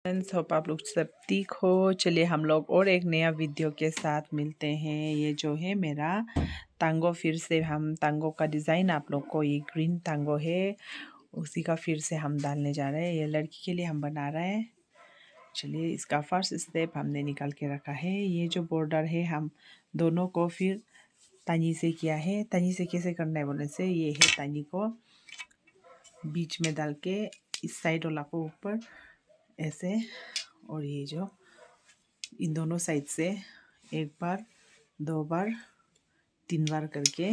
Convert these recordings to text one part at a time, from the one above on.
Friends, hope आप लोग सब ठीक हो। चलिए हम लोग और एक नया वीडियो के साथ मिलते हैं। ये जो है मेरा तांगो, फिर से हम तांगो का डिज़ाइन आप लोग को, ये ग्रीन तांगो है उसी का फिर से हम डालने जा रहे हैं। ये लड़की के लिए हम बना रहे हैं। चलिए इसका फर्स्ट स्टेप हमने निकाल के रखा है। ये जो बॉर्डर है हम दोनों को फिर तनी से किया है। तनी से कैसे करना है बोलने से, ये है तनी को बीच में डाल के इस साइड वाला को ऊपर ऐसे, और ये जो इन दोनों साइड से एक बार, दो बार, तीन बार करके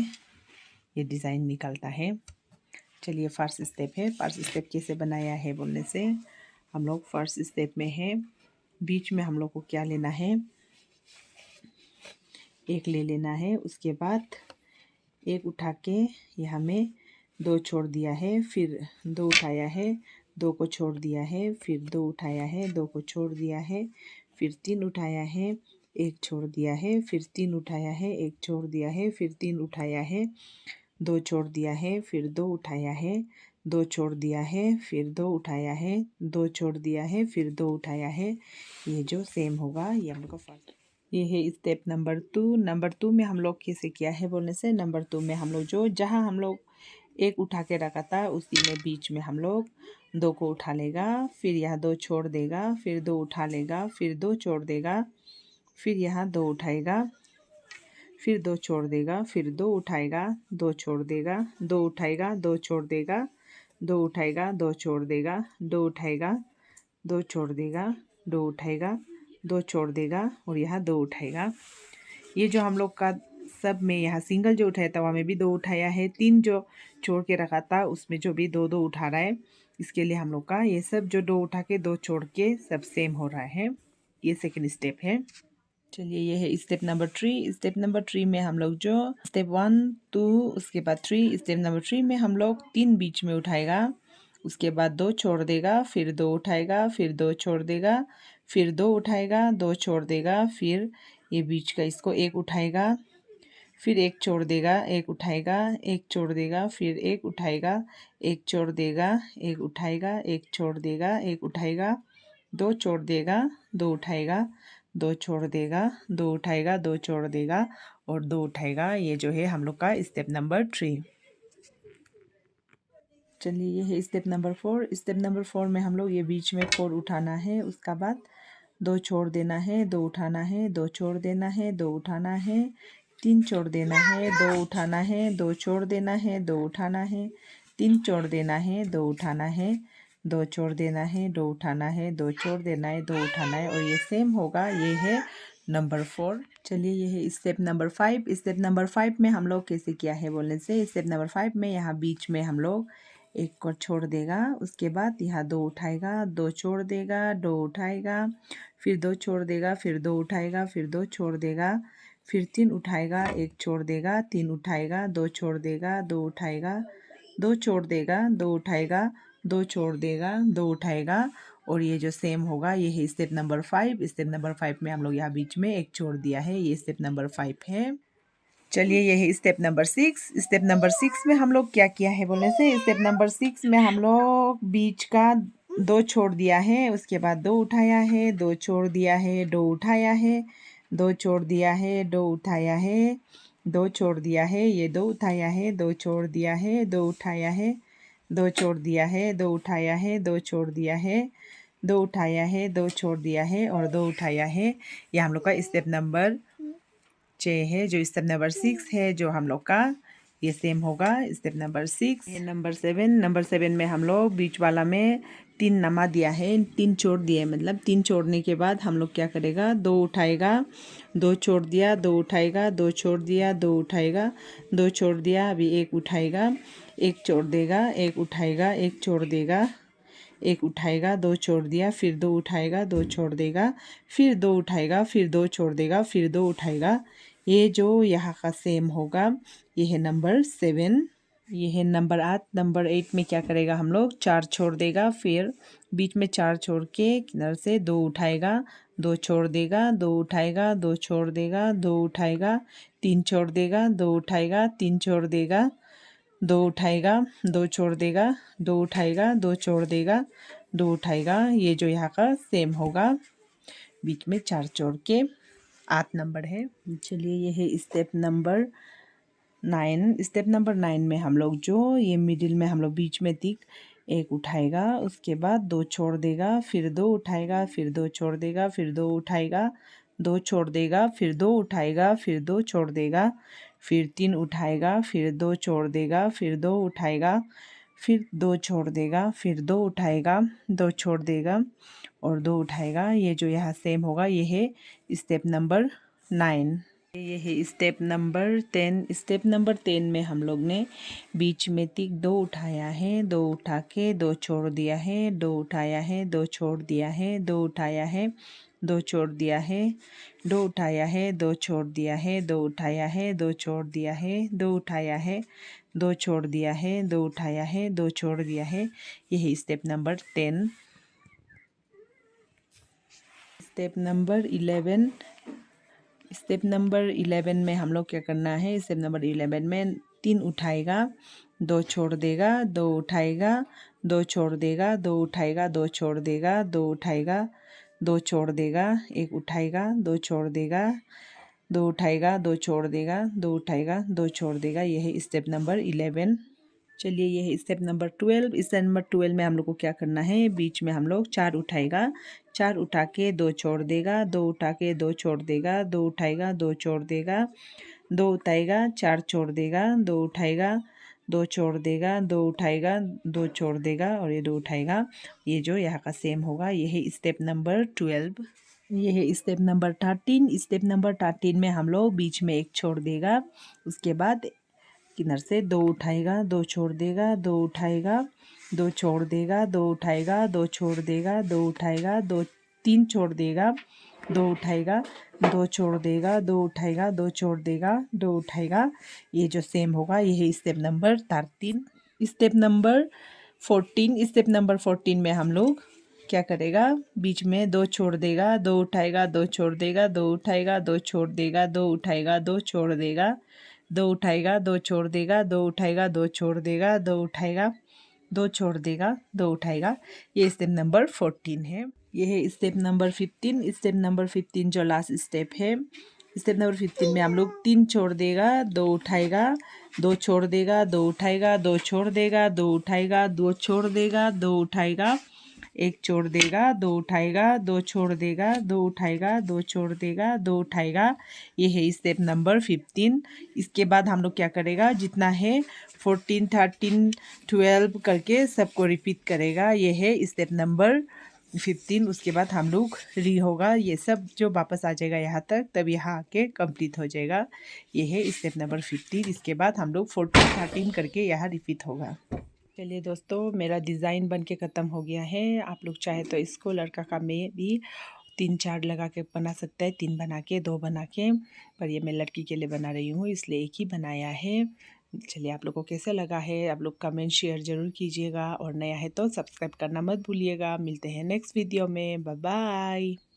ये डिज़ाइन निकलता है। चलिए फर्स्ट स्टेप है। फर्स्ट स्टेप कैसे बनाया है बोलने से, हम लोग फर्स्ट स्टेप में है, बीच में हम लोग को क्या लेना है, एक ले लेना है। उसके बाद एक उठा के यहाँ में दो छोड़ दिया है, फिर दो उठाया है, दो को छोड़ दिया है, फिर दो उठाया है, दो को छोड़ दिया है, फिर तीन उठाया है, एक छोड़ दिया है, फिर तीन उठाया है, एक छोड़ दिया है, फिर तीन उठाया है, दो छोड़ दिया है, फिर दो उठाया है, दो छोड़ दिया है, फिर दो उठाया है, दो छोड़ दिया है, फिर दो उठाया है। ये जो सेम होगा ये हम लोग का फर्स्ट, ये है स्टेप नंबर 2। नंबर 2 में हम लोग कैसे किया है बोलने से, नंबर 2 में हम लोग जो जहाँ हम लोग एक उठा के रखा था उसी में बीच में हम लोग दो को उठा लेगा, फिर यहाँ दो छोड़ देगा, फिर दो उठा लेगा, फिर दो छोड़ देगा, फिर यहाँ दो उठाएगा, फिर दो छोड़ देगा, फिर दो उठाएगा, दो छोड़ देगा, दो उठाएगा, दो छोड़ देगा, दो उठाएगा, दो छोड़ देगा, दो उठाएगा, दो छोड़ देगा, दो उठाएगा, दो छोड़ देगा, और यहाँ दो उठाएगा। ये जो हम लोग का सब में यहाँ सिंगल जो उठाया था वहाँ में भी दो उठाया है, तीन जो छोड़ के रखा था उसमें जो भी दो दो उठा रहा है। इसके लिए हम लोग का ये सब जो दो उठा के दो छोड़ के सब सेम हो रहा है। ये सेकंड स्टेप है। चलिए ये है स्टेप नंबर 3। स्टेप नंबर 3 में हम लोग जो स्टेप 1 2 उसके बाद 3, स्टेप नंबर 3 में हम लोग तीन बीच में उठाएगा, उसके बाद दो छोड़ देगा, फिर दो उठाएगा, फिर दो छोड़ देगा, फिर दो उठाएगा, दो छोड़ देगा, फिर ये बीच का इसको एक उठाएगा, फिर एक छोड़ देगा, एक उठाएगा, एक छोड़ देगा, फिर एक उठाएगा, एक छोड़ देगा, एक उठाएगा, एक छोड़ देगा, एक उठाएगा, दो छोड़ देगा, दो उठाएगा, दो छोड़ देगा, दो उठाएगा, दो छोड़ देगा, और दो उठाएगा। ये जो है हम लोग का स्टेप नंबर 3। चलिए ये है स्टेप नंबर 4। स्टेप नंबर 4 में हम लोग ये बीच में 4 उठाना है, उसका बाद दो छोड़ देना है, दो उठाना है, दो छोड़ देना है, दो उठाना है, तीन छोड़ देना है, दो उठाना है, दो छोड़ देना है, दो उठाना है, तीन छोड़ देना है, दो उठाना है, दो छोड़ देना है, दो उठाना है, दो छोड़ देना है, दो उठाना है, और ये सेम होगा। ये है नंबर 4। चलिए ये है स्टेप नंबर 5। स्टेप नंबर 5 में हम लोग कैसे किया है बोलने से, स्टेप नंबर 5 में यहाँ बीच में हम लोग एक को छोड़ देगा, उसके बाद यहाँ दो उठाएगा, दो छोड़ देगा, दो उठाएगा, फिर दो छोड़ देगा, फिर दो उठाएगा, फिर दो छोड़ देगा, फिर तीन उठाएगा, एक छोड़ देगा, तीन उठाएगा, दो छोड़ देगा, दो उठाएगा, दो छोड़ देगा, दो उठाएगा, दो छोड़ देगा, दो उठाएगा, और ये जो सेम होगा। ये है स्टेप नंबर 5। स्टेप नंबर 5 में हम लोग यहाँ बीच में एक छोड़ दिया है। ये स्टेप नंबर 5 है। चलिए ये है स्टेप नंबर 6। स्टेप नंबर 6 में हम लोग क्या किया है बोलने से, स्टेप नंबर 6 में हम लोग बीच का दो छोड़ दिया है, उसके बाद दो उठाया है, दो छोड़ दिया है, दो उठाया है, दो छोड़ दिया है, दो उठाया है, दो छोड़ दिया है, ये दो उठाया है, दो छोड़ दिया है, दो उठाया है, दो छोड़ दिया है, दो उठाया है, दो छोड़ दिया है, दो उठाया है, दो छोड़ दिया है, और दो उठाया है। ये हम लोग का स्टेप नंबर 6 है। जो स्टेप नंबर 6 है जो हम लोग का, ये सेम होगा स्टेप नंबर 6। ये नंबर 7। नंबर 7 में हम लोग बीच वाला में तीन नमा दिया है, तीन छोड़ दिए, मतलब तीन छोड़ने के बाद हम लोग क्या करेगा, दो उठाएगा, दो छोड़ दिया, दो उठाएगा, दो छोड़ दिया, दो उठाएगा, दो छोड़ दिया, अभी एक उठाएगा, एक छोड़ देगा, एक उठाएगा, एक छोड़ देगा, एक उठाएगा, दो छोड़ दिया, फिर दो उठाएगा, दो छोड़ देगा, फिर दो उठाएगा, फिर दो छोड़ देगा, फिर दो उठाएगा। ये जो यहाँ का सेम होगा। ये है नंबर 7। ये है नंबर 8। नंबर 8 में क्या करेगा, हम लोग चार छोड़ देगा, फिर बीच में चार छोड़ के किनारे से दो उठाएगा, दो छोड़ देगा, दो उठाएगा, दो छोड़ देगा, दो उठाएगा, तीन छोड़ देगा, दो उठाएगा, तीन छोड़ देगा, दो उठाएगा, दो छोड़ देगा, दो उठाएगा, दो छोड़ देगा, 2 उठाएगा, ये जो यहाँ का सेम होगा, बीच में 4 जोड़ के 8 नंबर है। चलिए ये है स्टेप नंबर 9। स्टेप नंबर 9 में हम लोग जो ये मिडिल में हम लोग बीच में तिक 1 उठाएगा, उसके बाद 2 छोड़ देगा, फिर 2 उठाएगा, फिर 2 छोड़ देगा, फिर 2 उठाएगा, 2 छोड़ देगा, फिर 2 उठाएगा, फिर 2 छोड़ देगा, फिर 3 उठाएगा, फिर 2 छोड़ देगा, फिर 2 उठाएगा, फिर 2 छोड़ देगा, फिर 2 उठाएगा, 2 छोड़ देगा और 2 उठाएगा। ये जो यहाँ सेम होगा, ये है स्टेप नंबर 9। ये है स्टेप नंबर 10। स्टेप नंबर 10 में हम लोग ने बीच में तिक 2 उठाया है, 2 उठा के 2 छोड़ दिया है, 2 उठाया है, 2 छोड़ दिया है, 2 उठाया है, 2 छोड़ दिया है, 2 उठाया है, 2 छोड़ दिया है, 2 उठाया है, 2 छोड़ दिया है, 2 उठाया है, 2 छोड़ दिया है, 2 उठाया है, 2 छोड़ दिया है। यही step number 10। Step number 11। Step number 11 में हम लोग क्या करना है, स्टेप नंबर 11 में 3 उठाएगा, 2 छोड़ देगा, 2 उठाएगा, 2 छोड़ देगा, 2 उठाएगा, 2 छोड़ देगा, 2 उठाएगा, 2 छोड़ देगा, 1 उठाएगा, 2 छोड़ देगा, 2 उठाएगा, 2 छोड़ देगा, 2 उठाएगा, 2 छोड़ देगा। यह है स्टेप नंबर 11। चलिए यह है स्टेप नंबर 12। स्टेप नंबर 12 में हम लोग को क्या करना है, बीच में हम लोग 4 उठाएगा, 4 उठा के 2 छोड़ देगा, 2 उठा के 2 छोड़ देगा, 2 उठाएगा, 2 छोड़ देगा, 2 उठाएगा, 4 छोड़ देगा, 2 उठाएगा, 2 छोड़ देगा, 2 उठाएगा, 2 छोड़ देगा और ये 2 उठाएगा। ये जो यहाँ का सेम होगा, ये है स्टेप नंबर 12। ये है स्टेप नंबर 13। स्टेप नंबर 13 में हम लोग बीच में 1 छोड़ देगा, उसके बाद किधर से 2 उठाएगा, 2 छोड़ देगा, 2 उठाएगा, 2 छोड़ देगा, 2 उठाएगा, 2 छोड़ देगा, 2 उठाएगा, 2 3 छोड़ देगा, 2 उठाएगा, 2 छोड़ देगा, 2 उठाएगा, 2 छोड़ देगा, 2 उठाएगा। ये जो सेम होगा, ये है step number 13। Step number 14। Step number 14 में हम लोग क्या करेगा, बीच में 2 छोड़ देगा, 2 उठाएगा, 2 छोड़ देगा, 2 उठाएगा, 2 छोड़ देगा, 2 उठाएगा, 2 छोड़ देगा, 2 उठाएगा, 2 छोड़ देगा, 2 उठाएगा, 2 छोड़ देगा, 2 उठाएगा, 2 छोड़ देगा, 2 उठाएगा। ये स्टेप नंबर 14 है। ये है स्टेप नंबर 15। स्टेप नंबर 15 जो लास्ट स्टेप है, स्टेप नंबर 15 में हम लोग 3 छोड़ देगा, 2 उठाएगा, 2 छोड़ देगा, 2 उठाएगा, 2 छोड़ देगा, 2 उठाएगा, 2 छोड़ देगा, 2 उठाएगा, 1 छोड़ देगा, 2 उठाएगा, 2 छोड़ देगा, 2 उठाएगा, 2 छोड़ देगा, 2 उठाएगा। ये है स्टेप नंबर 15। इसके बाद हम लोग क्या करेगा, जितना है 14, 13, 12 करके सबको रिपीट करेगा। ये है स्टेप नंबर 15। उसके बाद हम लोग री होगा, ये सब जो वापस आ जाएगा यहाँ तक, तब यहाँ आके कंप्लीट हो जाएगा। ये है स्टेप नंबर 15। इसके बाद हम लोग 14, 13 करके यहाँ रिपीट होगा। चलिए दोस्तों, मेरा डिज़ाइन बन के ख़त्म हो गया है। आप लोग चाहे तो इसको लड़का का में भी 3-4 लगा के बना सकता है, 3 बना के, 2 बना के, पर ये मैं लड़की के लिए बना रही हूँ, इसलिए एक ही बनाया है। चलिए आप लोगों को कैसे लगा है, आप लोग कमेंट शेयर ज़रूर कीजिएगा और नया है तो सब्सक्राइब करना मत भूलिएगा। मिलते हैं नेक्स्ट वीडियो में। Bye bye.